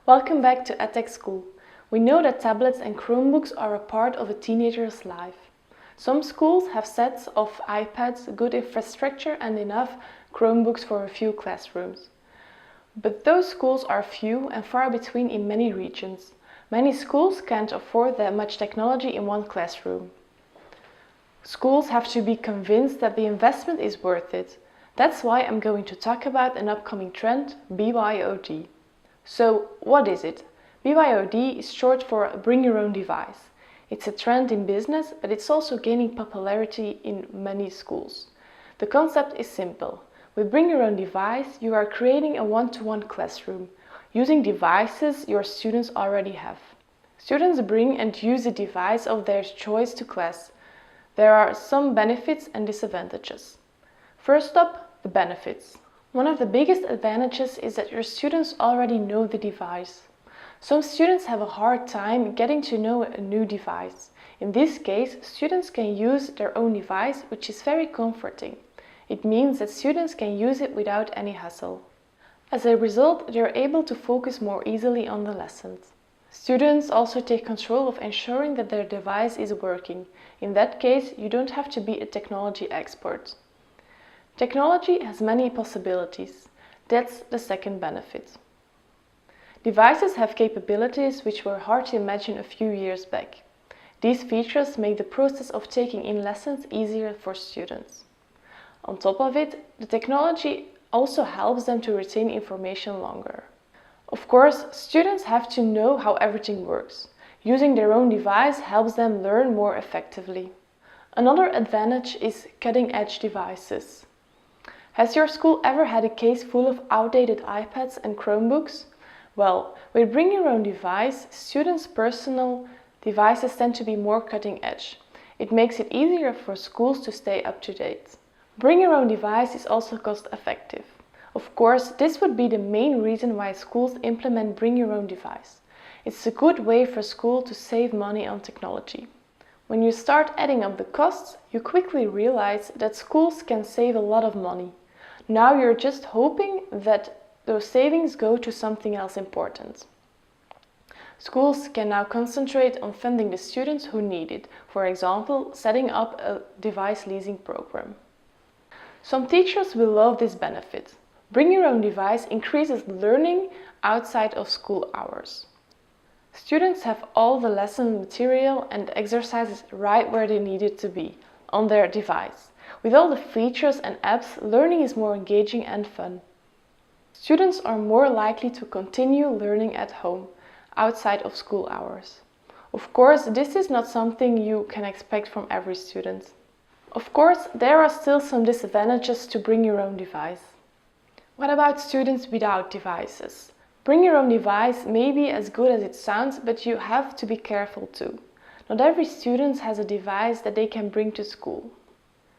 Welcome back to EdTech School. We know that tablets and Chromebooks are a part of a teenager's life. Some schools have sets of iPads, good infrastructure and enough Chromebooks for a few classrooms. But those schools are few and far between in many regions. Many schools can't afford that much technology in one classroom. Schools have to be convinced that the investment is worth it. That's why I'm going to talk about an upcoming trend, BYOD. So, what is it? BYOD is short for Bring Your Own Device. It's a trend in business, but it's also gaining popularity in many schools. The concept is simple. With Bring Your Own Device, you are creating a one-to-one classroom, using devices your students already have. Students bring and use a device of their choice to class. There are some benefits and disadvantages. First up, the benefits. One of the biggest advantages is that your students already know the device. Some students have a hard time getting to know a new device. In this case, students can use their own device, which is very comforting. It means that students can use it without any hassle. As a result, they are able to focus more easily on the lessons. Students also take control of ensuring that their device is working. In that case, you don't have to be a technology expert. Technology has many possibilities. That's the second benefit. Devices have capabilities which were hard to imagine a few years back. These features make the process of taking in lessons easier for students. On top of it, the technology also helps them to retain information longer. Of course, students have to know how everything works. Using their own device helps them learn more effectively. Another advantage is cutting-edge devices. Has your school ever had a case full of outdated iPads and Chromebooks? Well, with Bring Your Own Device, students' personal devices tend to be more cutting-edge. It makes it easier for schools to stay up to date. Bring Your Own Device is also cost-effective. Of course, this would be the main reason why schools implement Bring Your Own Device. It's a good way for school to save money on technology. When you start adding up the costs, you quickly realize that schools can save a lot of money. Now you're just hoping that those savings go to something else important. Schools can now concentrate on funding the students who need it, for example, setting up a device leasing program. Some teachers will love this benefit. Bring Your Own Device increases learning outside of school hours. Students have all the lesson material and exercises right where they need it to be, on their device. With all the features and apps, learning is more engaging and fun. Students are more likely to continue learning at home, outside of school hours. Of course, this is not something you can expect from every student. Of course, there are still some disadvantages to Bring Your Own Device. What about students without devices? Bring Your Own Device may be as good as it sounds, but you have to be careful too. Not every student has a device that they can bring to school.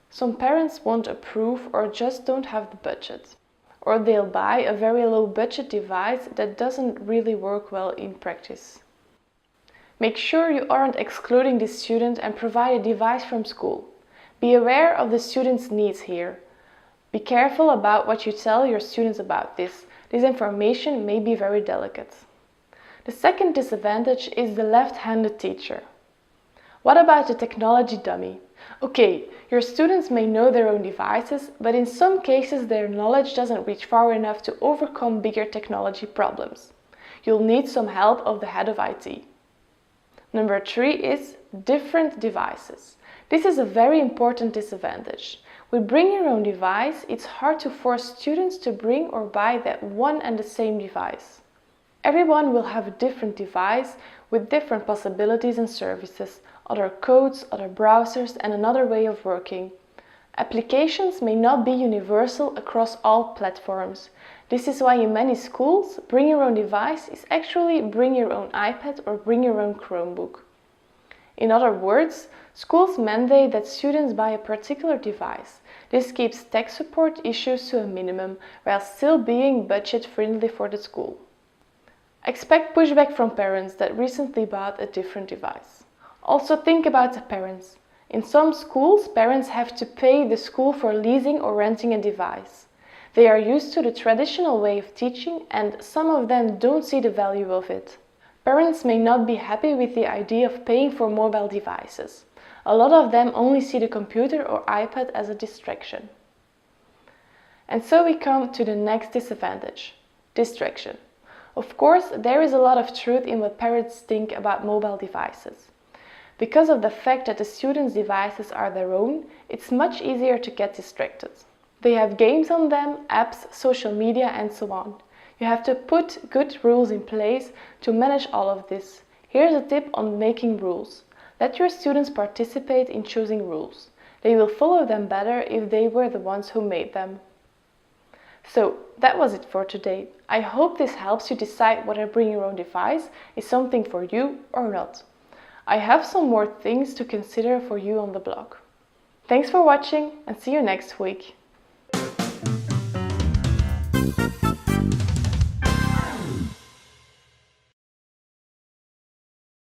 Some parents won't approve or just don't have the budget. Or they'll buy a very low budget device that doesn't really work well in practice. Make sure you aren't excluding the student and provide a device from school. Be aware of the student's needs here. Be careful about what you tell your students about this. This information may be very delicate. The second disadvantage is the left-handed teacher. What about the technology dummy? Okay, your students may know their own devices, but in some cases their knowledge doesn't reach far enough to overcome bigger technology problems. You'll need some help of the head of IT. Number 3 is different devices. This is a very important disadvantage. With Bring Your Own Device, it's hard to force students to bring or buy that one and the same device. Everyone will have a different device with different possibilities and services, other codes, other browsers and another way of working. Applications may not be universal across all platforms. This is why in many schools, Bring Your Own Device is actually Bring Your Own iPad or Bring Your Own Chromebook. In other words, schools mandate that students buy a particular device. This keeps tech support issues to a minimum, while still being budget-friendly for the school. Expect pushback from parents that recently bought a different device. Also think about the parents. In some schools, parents have to pay the school for leasing or renting a device. They are used to the traditional way of teaching and some of them don't see the value of it. Parents may not be happy with the idea of paying for mobile devices. A lot of them only see the computer or iPad as a distraction. And so we come to the next disadvantage, distraction. Of course, there is a lot of truth in what parents think about mobile devices. Because of the fact that the students' devices are their own, it's much easier to get distracted. They have games on them, apps, social media and so on. You have to put good rules in place to manage all of this. Here's a tip on making rules. Let your students participate in choosing rules. They will follow them better if they were the ones who made them. So, that was it for today. I hope this helps you decide whether bring your own device is something for you or not. I have some more things to consider for you on the blog. Thanks for watching and see you next week.